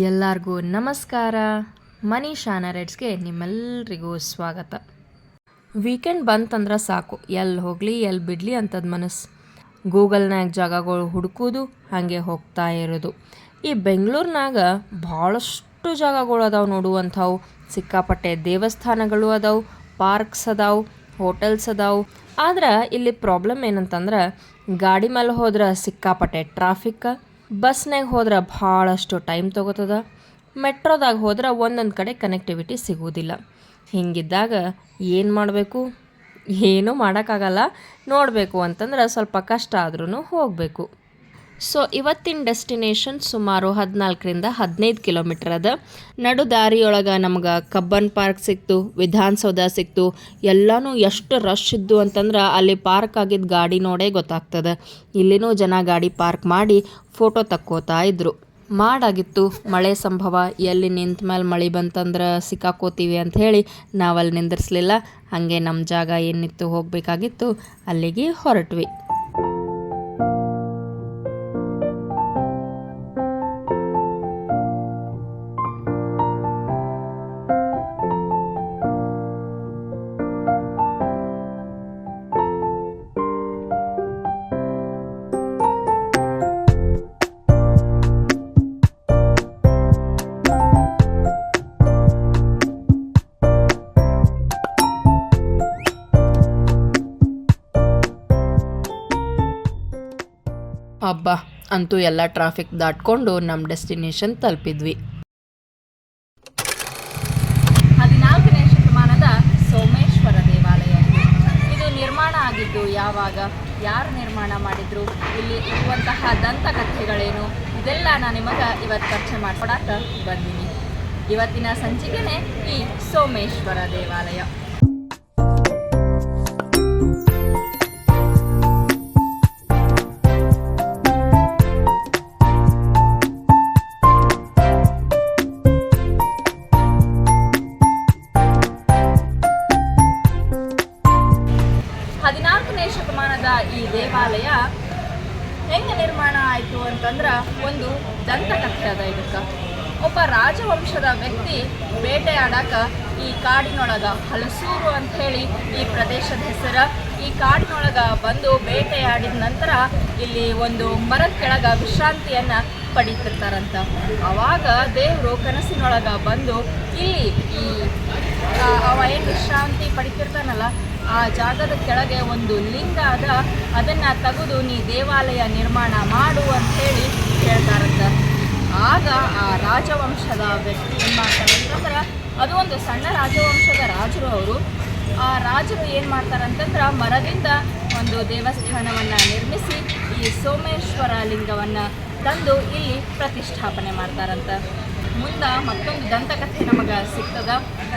ಎಲ್ಲರಿಗೂ ನಮಸ್ಕಾರ. ಮನೀಶಾ ನರೇಟ್ಸ್ಗೆ ನಿಮ್ಮೆಲ್ಲರಿಗೂ ಸ್ವಾಗತ. ವೀಕೆಂಡ್ ಬಂತಂದ್ರೆ ಸಾಕು, ಎಲ್ಲಿ ಹೋಗಲಿ ಎಲ್ಲಿ ಬಿಡಲಿ ಅಂತದ ಮನಸ್ಸು. ಗೂಗಲ್ನಾಗ ಜಾಗಗಳು ಹುಡುಕೋದು, ಹಾಗೆ ಹೋಗ್ತಾ ಇರೋದು. ಈ ಬೆಂಗಳೂರಿನಾಗ ಭಾಳಷ್ಟು ಜಾಗಗಳು ಅದಾವೆ ನೋಡುವಂಥವು. ಸಿಕ್ಕಾಪಟ್ಟೆ ದೇವಸ್ಥಾನಗಳು ಅದಾವೆ, ಪಾರ್ಕ್ಸ್ ಅದಾವೆ, ಹೋಟೆಲ್ಸ್ ಅದಾವೆ. ಆದ್ರೆ ಇಲ್ಲಿ ಪ್ರಾಬ್ಲಮ್ ಏನಂತಂದ್ರೆ, ಗಾಡಿ ಮೇಲೆ ಹೋದ್ರೆ ಸಿಕ್ಕಾಪಟ್ಟೆ ಟ್ರಾಫಿಕ್, ಬಸ್ನಾಗ ಹೋದ್ರೆ ಭಾಳಷ್ಟು ಟೈಮ್ ತೊಗೋತದ, ಮೆಟ್ರೋದಾಗ ಹೋದ್ರೆ ಒಂದೊಂದು ಕಡೆ ಕನೆಕ್ಟಿವಿಟಿ ಸಿಗೋದಿಲ್ಲ. ಹಿಂಗಿದ್ದಾಗ ಏನು ಮಾಡಬೇಕು? ಏನೂ ಮಾಡೋಕ್ಕಾಗಲ್ಲ. ನೋಡಬೇಕು ಅಂತಂದ್ರೆ ಸ್ವಲ್ಪ ಕಷ್ಟ ಆದ್ರೂ ಹೋಗಬೇಕು. ಸೊ ಇವತ್ತಿನ ಡೆಸ್ಟಿನೇಷನ್ ಸುಮಾರು 14ರಿಂದ 15 ಕಿಲೋಮೀಟರ್ ಅದ. ನಡು ದಾರಿಯೊಳಗೆ ನಮ್ಗೆ ಕಬ್ಬನ್ ಪಾರ್ಕ್ ಸಿಕ್ತು, ವಿಧಾನಸೌಧ ಸಿಕ್ತು. ಎಲ್ಲನೂ ಎಷ್ಟು ರಶ್ ಇದ್ದು ಅಂತಂದ್ರೆ ಅಲ್ಲಿ ಪಾರ್ಕ್ ಆಗಿದ್ದ ಗಾಡಿ ನೋಡೇ ಗೊತ್ತಾಗ್ತದೆ. ಇಲ್ಲಿನೂ ಜನ ಗಾಡಿ ಪಾರ್ಕ್ ಮಾಡಿ ಫೋಟೋ ತಕ್ಕೋತಾ ಇದ್ರು. ಮಾಡಾಗಿತ್ತು, ಮಳೆ ಸಂಭವ. ಎಲ್ಲಿ ನಿಂತ ಮೇಲೆ ಮಳೆ ಬಂತಂದ್ರೆ ಸಿಕ್ಕಾಕೋತೀವಿ ಅಂಥೇಳಿ ನಾವಲ್ಲಿ ನಿಂದಿರಿಸಲಿಲ್ಲ. ಹಾಗೆ ನಮ್ಮ ಜಾಗ ಏನಿತ್ತು ಹೋಗಬೇಕಾಗಿತ್ತು ಅಲ್ಲಿಗೆ ಹೊರಟ್ವಿ. ಹಬ್ಬ ಅಂತೂ ಎಲ್ಲ ಟ್ರಾಫಿಕ್ ದಾಟ್ಕೊಂಡು ನಮ್ಮ ಡೆಸ್ಟಿನೇಷನ್ ತಲುಪಿದ್ವಿ. 14ನೇ ಶತಮಾನದ ಸೋಮೇಶ್ವರ ದೇವಾಲಯ ಇದು ನಿರ್ಮಾಣ ಆಗಿದ್ದು ಯಾವಾಗ, ಯಾರು ನಿರ್ಮಾಣ ಮಾಡಿದ್ರು, ಇಲ್ಲಿ ಇರುವಂತಹ ದಂತಕಥೆಗಳೇನು, ಇದೆಲ್ಲ ನಾನು ನಿಮಗೆ ಇವತ್ತು ಚರ್ಚೆ ಮಾಡ್ಕೊಡಕ್ಕೆ ಬಂದೀನಿ. ಇವತ್ತಿನ ಸಂಚಿಕೆನೇ ಈ ಸೋಮೇಶ್ವರ ದೇವಾಲಯ. ಈ ದೇವಾಲಯ ಹೆಂಗೆ ನಿರ್ಮಾಣ ಆಯಿತು ಅಂತಂದ್ರೆ, ಒಂದು ದಂತಕಥೆ ಅದ ಇದಕ್ಕೆ. ಒಬ್ಬ ರಾಜವಂಶದ ವ್ಯಕ್ತಿ ಬೇಟೆಯಾಡಕ ಈ ಕಾಡಿನೊಳಗೆ, ಹಲಸೂರು ಅಂಥೇಳಿ ಈ ಪ್ರದೇಶದ ಹೆಸರು, ಈ ಕಾಡಿನೊಳಗೆ ಬಂದು ಬೇಟೆಯಾಡಿದ ನಂತರ ಇಲ್ಲಿ ಒಂದು ಮರದ ಕೆಳಗೆ ವಿಶ್ರಾಂತಿಯನ್ನು ಪಡೀತಿರ್ತಾರಂತ. ಆವಾಗ ದೇವರು ಕನಸಿನೊಳಗೆ ಬಂದು ಇಲ್ಲಿ ಅವ ಏನು ವಿಶ್ರಾಂತಿ ಪಡಿತಿರ್ತಾನಲ್ಲ ಆ ಜಾಗದ ಕೆಳಗೆ ಒಂದು ಲಿಂಗ ಅದ, ಅದನ್ನು ತೆಗೆದು ನೀ ದೇವಾಲಯ ನಿರ್ಮಾಣ ಮಾಡು ಅಂಥೇಳಿ ಹೇಳ್ತಾರಂತ. ಆಗ ಆ ರಾಜವಂಶದ ವ್ಯಕ್ತಿ ಏನು ಮಾಡ್ತಾರಂತಂದ್ರೆ, ಅದು ಒಂದು ಸಣ್ಣ ರಾಜವಂಶದ ರಾಜರು. ಅವರು ಆ ರಾಜರು ಏನು ಮಾಡ್ತಾರಂತಂದ್ರೆ, ಮರದಿಂದ ಒಂದು ದೇವಸ್ಥಾನವನ್ನು ನಿರ್ಮಿಸಿ ಈ ಸೋಮೇಶ್ವರ ಲಿಂಗವನ್ನು ತಂದು ಇಲ್ಲಿ ಪ್ರತಿಷ್ಠಾಪನೆ ಮಾಡ್ತಾರಂತ. ಮುಂದೆ ಮತ್ತೊಂದು ದಂತಕಥೆ ನಮಗೆ ಸಿಗ್ತದ.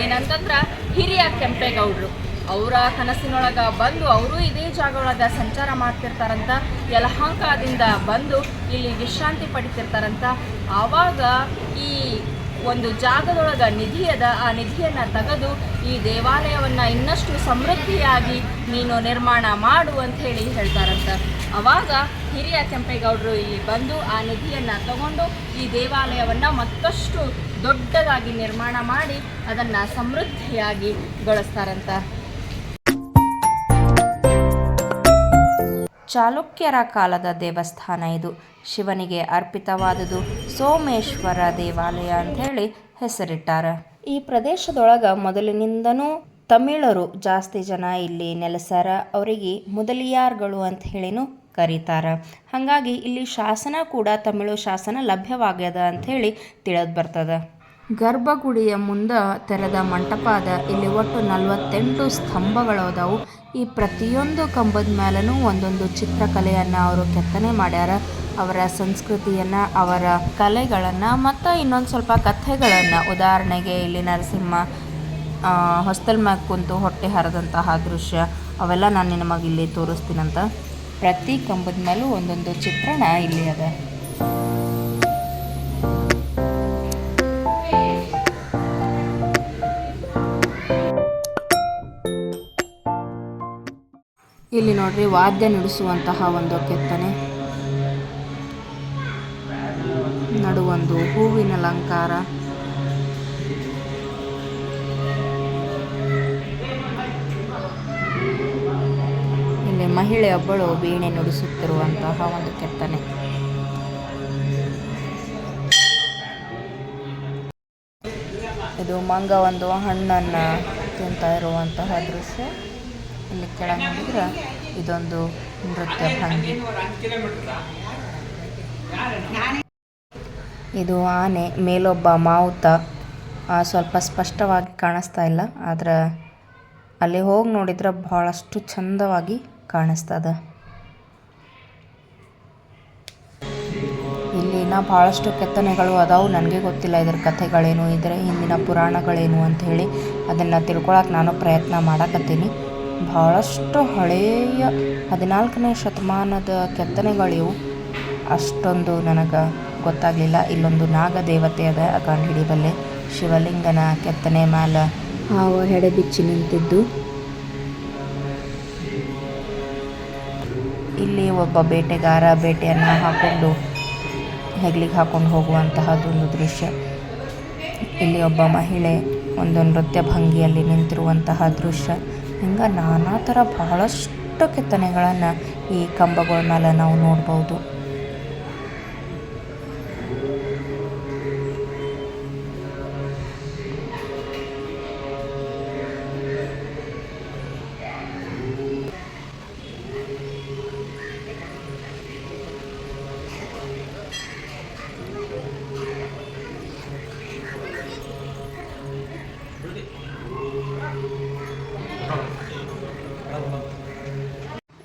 ಏನಂತಂದ್ರೆ, ಹಿರಿಯ ಕೆಂಪೇಗೌಡರು ಅವರ ಕನಸಿನೊಳಗೆ ಬಂದು ಅವರು ಇದೇ ಜಾಗ ಒಳಗೆ ಸಂಚಾರ ಮಾಡ್ತಿರ್ತಾರಂತ. ಯಲಹಂಕದಿಂದ ಬಂದು ಇಲ್ಲಿ ವಿಶ್ರಾಂತಿ ಪಡಿತಿರ್ತಾರಂತ. ಆವಾಗ ಈ ಒಂದು ಜಾಗದೊಳಗೆ ನಿಧಿ ಅದ, ಆ ನಿಧಿಯನ್ನು ತೆಗೆದು ಈ ದೇವಾಲಯವನ್ನು ಇನ್ನಷ್ಟು ಸಮೃದ್ಧಿಯಾಗಿ ನೀನು ನಿರ್ಮಾಣ ಮಾಡು ಅಂಥೇಳಿ ಹೇಳ್ತಾರಂತ. ಆವಾಗ ಹಿರಿಯ ಕೆಂಪೇಗೌಡರು ಇಲ್ಲಿ ಬಂದು ಆ ನಿಧಿಯನ್ನು ತಗೊಂಡು ಈ ದೇವಾಲಯವನ್ನು ಮತ್ತಷ್ಟು ದೊಡ್ಡದಾಗಿ ನಿರ್ಮಾಣ ಮಾಡಿ ಅದನ್ನು ಸಮೃದ್ಧಿಯಾಗಿ ಗೊಳಿಸ್ತಾರಂತ. ಚಾಲುಕ್ಯರ ಕಾಲದ ದೇವಸ್ಥಾನ ಇದು. ಶಿವನಿಗೆ ಅರ್ಪಿತವಾದುದು ಸೋಮೇಶ್ವರ ದೇವಾಲಯ ಅಂಥೇಳಿ ಹೆಸರಿಟ್ಟಾರ. ಈ ಪ್ರದೇಶದೊಳಗೆ ಮೊದಲಿನಿಂದನೂ ತಮಿಳರು ಜಾಸ್ತಿ ಜನ ಇಲ್ಲಿ ನೆಲೆಸಾರ. ಅವರಿಗೆ ಮೊದಲಿಯಾರ್ಗಳು ಅಂತ ಹೇಳಿನೂ ಕರೀತಾರ. ಹಾಗಾಗಿ ಇಲ್ಲಿ ಶಾಸನ ಕೂಡ ತಮಿಳು ಶಾಸನ ಲಭ್ಯವಾಗ್ಯದ ಅಂಥೇಳಿ ತಿಳಿದು ಬರ್ತದ. ಗರ್ಭಗುಡಿಯ ಮುಂದೆ ತೆರೆದ ಮಂಟಪ ಅದ. ಇಲ್ಲಿ ಒಟ್ಟು 48 ಸ್ತಂಭಗಳು ಅದಾವು. ಈ ಪ್ರತಿಯೊಂದು ಕಂಬದ ಮೇಲೂ ಒಂದೊಂದು ಚಿತ್ರಕಲೆಯನ್ನು ಅವರು ಕೆತ್ತನೆ ಮಾಡ್ಯಾರ. ಅವರ ಸಂಸ್ಕೃತಿಯನ್ನು, ಅವರ ಕಲೆಗಳನ್ನು ಮತ್ತು ಇನ್ನೊಂದು ಸ್ವಲ್ಪ ಕಥೆಗಳನ್ನು. ಉದಾಹರಣೆಗೆ ಇಲ್ಲಿ ನರಸಿಂಹ ಹೊಸ್ತಲ್ ಮ್ಯಾಗ ಕುಂತು ಹೊಟ್ಟೆ ಹರಿದಂತಹ ದೃಶ್ಯ, ಅವೆಲ್ಲ ನಾನು ನಿಮಗೆ ಇಲ್ಲಿ ತೋರಿಸ್ತೀನಂತ. ಪ್ರತಿ ಕಂಬದ ಮೇಲೂ ಒಂದೊಂದು ಚಿತ್ರಣ ಇಲ್ಲಿ ಅದ. ಇಲ್ಲಿ ನೋಡ್ರಿ, ವಾದ್ಯ ನುಡಿಸುವಂತಹ ಒಂದು ಕೆತ್ತನೆ, ನಡುವಂಥ ಒಂದು ಹೂವಿನ ಅಲಂಕಾರ. ಇಲ್ಲಿ ಮಹಿಳೆಯೊಬ್ಬಳು ವೀಣೆ ನುಡಿಸುತ್ತಿರುವಂತಹ ಒಂದು ಕೆತ್ತನೆ. ಇದು ಮಂಗ ಒಂದು ಹಣ್ಣನ್ನು ತಿಂತಾ ಇರುವಂತಹ ದೃಶ್ಯ. ಇಲ್ಲಿ ಕೆಳಗೆ ನೋಡಿದ್ರೆ ಇದೊಂದು ನೃತ್ಯ ಭಂಗಿ. ಇದು ಆನೆ, ಮೇಲೊಬ್ಬ ಮಾವುತ. ಸ್ವಲ್ಪ ಸ್ಪಷ್ಟವಾಗಿ ಕಾಣಿಸ್ತಾ ಇಲ್ಲ, ಆದ್ರೆ ಅಲ್ಲಿ ಹೋಗಿ ನೋಡಿದ್ರೆ ಬಹಳಷ್ಟು ಚಂದವಾಗಿ ಕಾಣಿಸ್ತದ. ಇಲ್ಲಿನ ಭಾಳಷ್ಟು ಕೆತ್ತನೆಗಳು ಅದಾವು. ನನಗೆ ಗೊತ್ತಿಲ್ಲ ಇದರ ಕಥೆಗಳೇನು, ಇದರ ಹಿಂದಿನ ಪುರಾಣಗಳೇನು ಅಂಥೇಳಿ. ಅದನ್ನು ತಿಳ್ಕೊಳಕ್ಕೆ ನಾನು ಪ್ರಯತ್ನ ಮಾಡಕತ್ತೀನಿ. ಭಾಳಷ್ಟು ಹಳೆಯ 14ನೇ ಶತಮಾನದ ಕೆತ್ತನೆಗಳಿವು. ಅಷ್ಟೊಂದು ನನಗೆ ಗೊತ್ತಾಗಲಿಲ್ಲ. ಇಲ್ಲೊಂದು ನಾಗದೇವತೆ ಅದ, ಕಂಡು ಹಿಡಿಬಲ್ಲೆ. ಶಿವಲಿಂಗನ ಕೆತ್ತನೆ ಮ್ಯಾಲೆ ಹಾವು ಹೆಡೆ ಬಿಚ್ಚಿ ನಿಂತಿದ್ದು. ಇಲ್ಲಿ ಒಬ್ಬ ಬೇಟೆಗಾರ ಬೇಟೆಯನ್ನು ಹಾಕೊಂಡು ಹೆಗ್ಲಿಗೆ ಹಾಕೊಂಡು ಹೋಗುವಂತಹದ್ದೊಂದು ದೃಶ್ಯ. ಇಲ್ಲಿ ಒಬ್ಬ ಮಹಿಳೆ ಒಂದು ನೃತ್ಯ ಭಂಗಿಯಲ್ಲಿ ನಿಂತಿರುವಂತಹ ದೃಶ್ಯ. ಹಿಂಗೆ ನಾನಾ ಥರ ಬಹಳಷ್ಟು ಕೆತ್ತನೆಗಳನ್ನು ಈ ಕಂಬಗಳ ಮೇಲೆ ನಾವು ನೋಡ್ಬೋದು.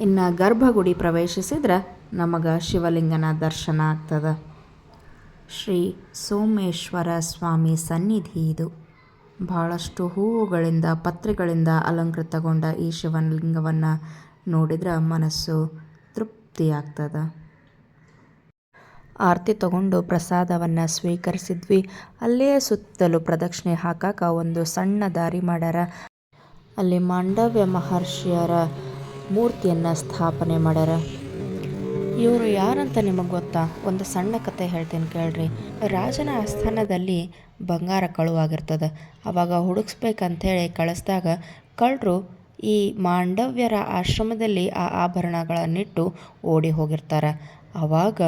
ಇನ್ನು ಗರ್ಭಗುಡಿ ಪ್ರವೇಶಿಸಿದ್ರೆ ನಮಗೆ ಶಿವಲಿಂಗನ ದರ್ಶನ ಆಗ್ತದೆ. ಶ್ರೀ ಸೋಮೇಶ್ವರ ಸ್ವಾಮಿ ಸನ್ನಿಧಿ ಇದು. ಭಾಳಷ್ಟು ಹೂವುಗಳಿಂದ ಪತ್ರೆಗಳಿಂದ ಅಲಂಕೃತಗೊಂಡ ಈ ಶಿವಲಿಂಗವನ್ನು ನೋಡಿದ್ರೆ ಮನಸ್ಸು ತೃಪ್ತಿಯಾಗ್ತದೆ. ಆರತಿ ತಗೊಂಡು ಪ್ರಸಾದವನ್ನು ಸ್ವೀಕರಿಸಿದ್ವಿ. ಅಲ್ಲೇ ಸುತ್ತಲೂ ಪ್ರದಕ್ಷಿಣೆ ಹಾಕಕ್ಕೆ ಒಂದು ಸಣ್ಣ ದಾರಿ ಮಾಡ್ಯಾರ. ಅಲ್ಲಿ ಮಾಂಡವ್ಯ ಮಹರ್ಷಿಯರ ಮೂರ್ತಿಯನ್ನು ಸ್ಥಾಪನೆ ಮಾಡ್ಯಾರ. ಇವರು ಯಾರಂತ ನಿಮಗೆ ಗೊತ್ತಾ? ಒಂದು ಸಣ್ಣ ಕತೆ ಹೇಳ್ತೀನಿ ಕೇಳ್ರಿ. ರಾಜನ ಆಸ್ಥಾನದಲ್ಲಿ ಬಂಗಾರ ಕಳುವಾಗಿರ್ತದೆ. ಆವಾಗ ಹುಡುಕ್ಸ್ಬೇಕಂಥೇಳಿ ಕಳಿಸ್ದಾಗ ಕಳ್ಳರು ಈ ಮಾಂಡವ್ಯರ ಆಶ್ರಮದಲ್ಲಿ ಆ ಆಭರಣಗಳನ್ನಿಟ್ಟು ಓಡಿ ಹೋಗಿರ್ತಾರೆ. ಆವಾಗ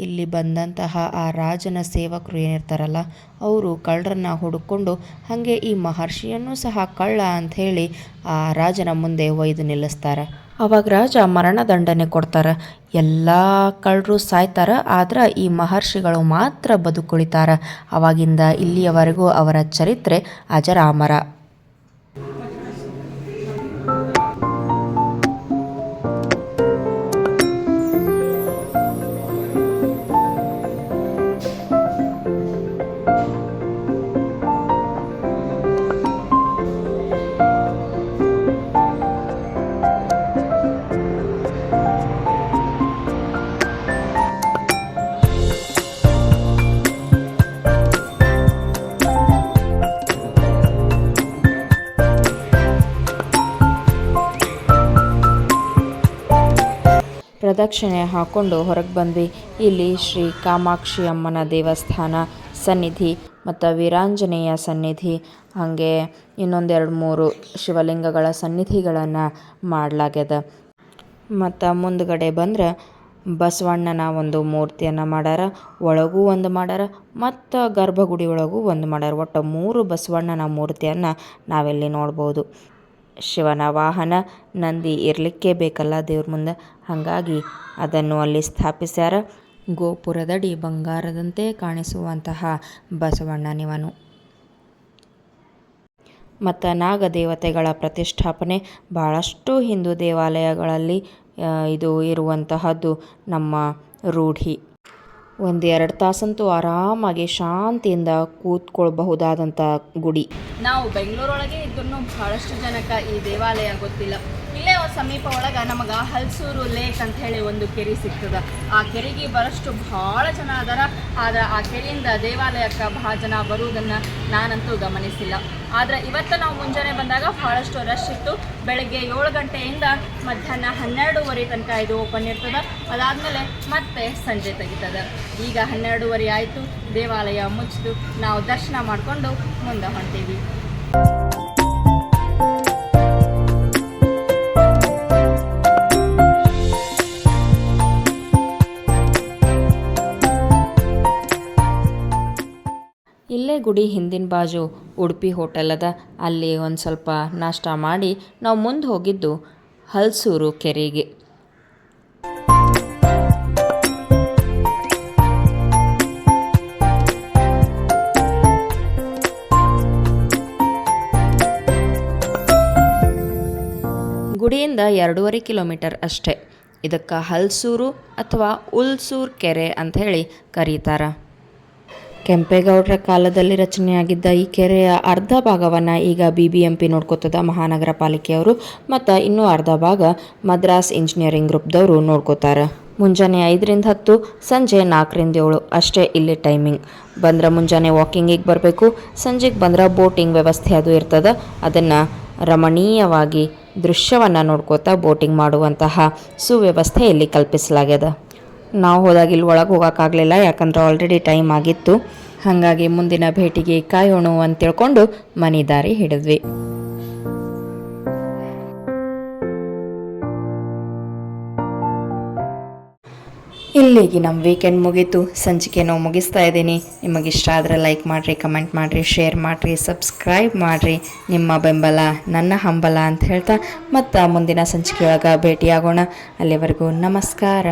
ಇಲ್ಲಿ ಬಂದಂತಹ ಆ ರಾಜನ ಸೇವಕರು ಏನಿರ್ತಾರಲ್ಲ, ಅವರು ಕಳ್ಳರನ್ನು ಹುಡುಕೊಂಡು ಹಾಗೆ ಈ ಮಹರ್ಷಿಯನ್ನು ಸಹ ಕಳ್ಳ ಅಂಥೇಳಿ ಆ ರಾಜನ ಮುಂದೆ ಒಯ್ದು ನಿಲ್ಲಿಸ್ತಾರೆ. ಆವಾಗ ರಾಜ ಮರಣದಂಡನೆ ಕೊಡ್ತಾರೆ. ಎಲ್ಲ ಕಳ್ಳರು ಸಾಯ್ತಾರೆ, ಆದ್ರೆ ಈ ಮಹರ್ಷಿಗಳು ಮಾತ್ರ ಬದುಕುಳಿತಾರೆ. ಆವಾಗಿಂದ ಇಲ್ಲಿಯವರೆಗೂ ಅವರ ಚರಿತ್ರೆ ಅಜರಾಮರ. ಪ್ರದಕ್ಷಿಣೆ ಹಾಕ್ಕೊಂಡು ಹೊರಗೆ ಬಂದ್ವಿ. ಇಲ್ಲಿ ಶ್ರೀ ಕಾಮಾಕ್ಷಿ ಅಮ್ಮನ ದೇವಸ್ಥಾನ ಸನ್ನಿಧಿ ಮತ್ತು ವೀರಾಂಜನೇಯ ಸನ್ನಿಧಿ, ಹಾಗೆ ಇನ್ನೊಂದೆರಡು ಮೂರು ಶಿವಲಿಂಗಗಳ ಸನ್ನಿಧಿಗಳನ್ನು ಮಾಡಲಾಗ್ಯದ. ಮತ್ತು ಮುಂದ್ಗಡೆ ಬಂದ್ರೆ ಬಸವಣ್ಣನ ಒಂದು ಮೂರ್ತಿಯನ್ನು ಮಾಡ್ಯಾರ. ಒಳಗೂ ಒಂದು ಮಾಡ್ಯಾರ ಮತ್ತು ಗರ್ಭಗುಡಿ ಒಳಗೂ ಒಂದು ಮಾಡ್ಯಾರ. ಒಟ್ಟು 3 ಬಸವಣ್ಣನ ಮೂರ್ತಿಯನ್ನು ನಾವಿಲ್ಲಿ ನೋಡ್ಬೋದು. ಶಿವನ ವಾಹನ ನಂದಿ ಇರಲಿಕ್ಕೆ ಬೇಕಲ್ಲ ದೇವ್ರ ಮುಂದೆ, ಹಾಗಾಗಿ ಅದನ್ನು ಅಲ್ಲಿ ಸ್ಥಾಪಿಸ್ಯಾರ. ಗೋಪುರದಡಿ ಬಂಗಾರದಂತೆ ಕಾಣಿಸುವಂತಹ ಬಸವಣ್ಣನಿವನು. ಮತ್ತು ನಾಗದೇವತೆಗಳ ಪ್ರತಿಷ್ಠಾಪನೆ ಭಾಳಷ್ಟು ಹಿಂದೂ ದೇವಾಲಯಗಳಲ್ಲಿ ಇದು ಇರುವಂತಹದ್ದು ನಮ್ಮ ರೂಢಿ. 1-2 ತಾಸಂತೂ ಆರಾಮಾಗಿ ಶಾಂತಿಯಿಂದ ಕೂತ್ಕೊಳ್ಬಹುದಾದಂಥ ಗುಡಿ. ನಾವು ಬೆಂಗಳೂರೊಳಗೆ ಇದ್ದನ್ನು ಬಹಳಷ್ಟು ಜನಕ್ಕೆ ಈ ದೇವಾಲಯ ಗೊತ್ತಿಲ್ಲ. ಇಲ್ಲೇ ಒಂದು ಸಮೀಪ ಒಳಗೆ ನಮಗೆ ಹಲಸೂರು ಲೇಕ್ ಅಂತ ಹೇಳಿ ಒಂದು ಕೆರೆ ಸಿಗ್ತದೆ. ಆ ಕೆರೆಗೆ ಬರೋಷ್ಟು ಭಾಳ ಜನ ಅದಾರ. ಆದ್ರೆ ಆ ಕೆರೆಯಿಂದ ದೇವಾಲಯಕ್ಕೆ ಭಾಳ ಜನ ಬರುವುದನ್ನು ನಾನಂತೂ ಗಮನಿಸಿಲ್ಲ. ಆದರೆ ಇವತ್ತು ನಾವು ಮುಂಜಾನೆ ಬಂದಾಗ ಭಾಳಷ್ಟು ರಶ್ ಇತ್ತು. ಬೆಳಗ್ಗೆ 7 ಗಂಟೆಯಿಂದ ಮಧ್ಯಾಹ್ನ 12:30 ತನಕ ಇದು ಓಪನ್ ಇರ್ತದೆ. ಅದಾದಮೇಲೆ ಮತ್ತೆ ಸಂಜೆ ತೆಗಿತದೆ. ಈಗ 12:30 ಆಯಿತು, ದೇವಾಲಯ ಮುಚ್ಚಿತು. ನಾವು ದರ್ಶನ ಮಾಡಿಕೊಂಡು ಮುಂದೆ ಹೊಂಟೀವಿ. ಇಲ್ಲೇ ಗುಡಿ ಹಿಂದಿನ ಬಾಜು ಉಡುಪಿ ಹೋಟೆಲ್ ಅದ. ಅಲ್ಲಿ ಒಂದು ಸ್ವಲ್ಪ ನಾಷ್ಟ ಮಾಡಿ ನಾವು ಮುಂದೆ ಹೋಗಿದ್ದು ಹಲಸೂರು ಕೆರೆಗೆ. ಗುಡಿಯಿಂದ 2.5 ಕಿಲೋಮೀಟರ್ ಅಷ್ಟೇ. ಇದಕ್ಕೆ ಹಲಸೂರು ಅಥವಾ ಉಲ್ಸೂರು ಕೆರೆ ಅಂತ ಹೇಳಿ ಕರೀತಾರೆ. ಕೆಂಪೇಗೌಡರ ಕಾಲದಲ್ಲಿ ರಚನೆಯಾಗಿದ್ದ ಈ ಕೆರೆಯ ಅರ್ಧ ಭಾಗವನ್ನು ಈಗ BBMP ನೋಡ್ಕೋತದ, ಮಹಾನಗರ ಪಾಲಿಕೆಯವರು, ಮತ್ತು ಇನ್ನೂ ಅರ್ಧ ಭಾಗ ಮದ್ರಾಸ್ ಇಂಜಿನಿಯರಿಂಗ್ ಗ್ರೂಪ್ದವರು ನೋಡ್ಕೋತಾರೆ. ಮುಂಜಾನೆ 5ರಿಂದ 10, ಸಂಜೆ 4ರಿಂದ 7 ಅಷ್ಟೇ ಇಲ್ಲಿ ಟೈಮಿಂಗ್. ಬಂದ್ರೆ ಮುಂಜಾನೆ ವಾಕಿಂಗಿಗೆ ಬರಬೇಕು, ಸಂಜೆಗೆ ಬಂದ್ರೆ ಬೋಟಿಂಗ್ ವ್ಯವಸ್ಥೆ ಅದು ಇರ್ತದೆ. ಅದನ್ನು ರಮಣೀಯವಾಗಿ ದೃಶ್ಯವನ್ನು ನೋಡ್ಕೋತಾ ಬೋಟಿಂಗ್ ಮಾಡುವಂತಹ ಸುವ್ಯವಸ್ಥೆ ಇಲ್ಲಿ ಕಲ್ಪಿಸಲಾಗ್ಯದ. ನಾವು ಹೋದಾಗ ಇಲ್ಲಿ ಒಳಗೆ ಹೋಗೋಕ್ಕಾಗಲಿಲ್ಲ, ಯಾಕಂದ್ರೆ ಆಲ್ರೆಡಿ ಟೈಮ್ ಆಗಿತ್ತು. ಹಾಗಾಗಿ ಮುಂದಿನ ಭೇಟಿಗೆ ಕಾಯೋಣ ಅಂತ ತಿಳ್ಕೊಂಡು ಮನೆ ದಾರಿ ಹಿಡಿದ್ವಿ. ಇಲ್ಲಿಗೆ ನಮ್ಮ ವೀಕೆಂಡ್ ಮುಗೀತು. ಸಂಚಿಕೆ ನಾವು ಮುಗಿಸ್ತಾ ಇದ್ದೀನಿ. ನಿಮಗಿಷ್ಟ ಆದರೆ ಲೈಕ್ ಮಾಡಿರಿ, ಕಮೆಂಟ್ ಮಾಡಿರಿ, ಶೇರ್ ಮಾಡಿರಿ, ಸಬ್ಸ್ಕ್ರೈಬ್ ಮಾಡಿರಿ. ನಿಮ್ಮ ಬೆಂಬಲ ನನ್ನ ಹಂಬಲ ಅಂತ ಹೇಳ್ತಾ ಮತ್ತೆ ಮುಂದಿನ ಸಂಚಿಕೆಯೊಳಗೆ ಭೇಟಿಯಾಗೋಣ. ಅಲ್ಲಿವರೆಗೂ ನಮಸ್ಕಾರ.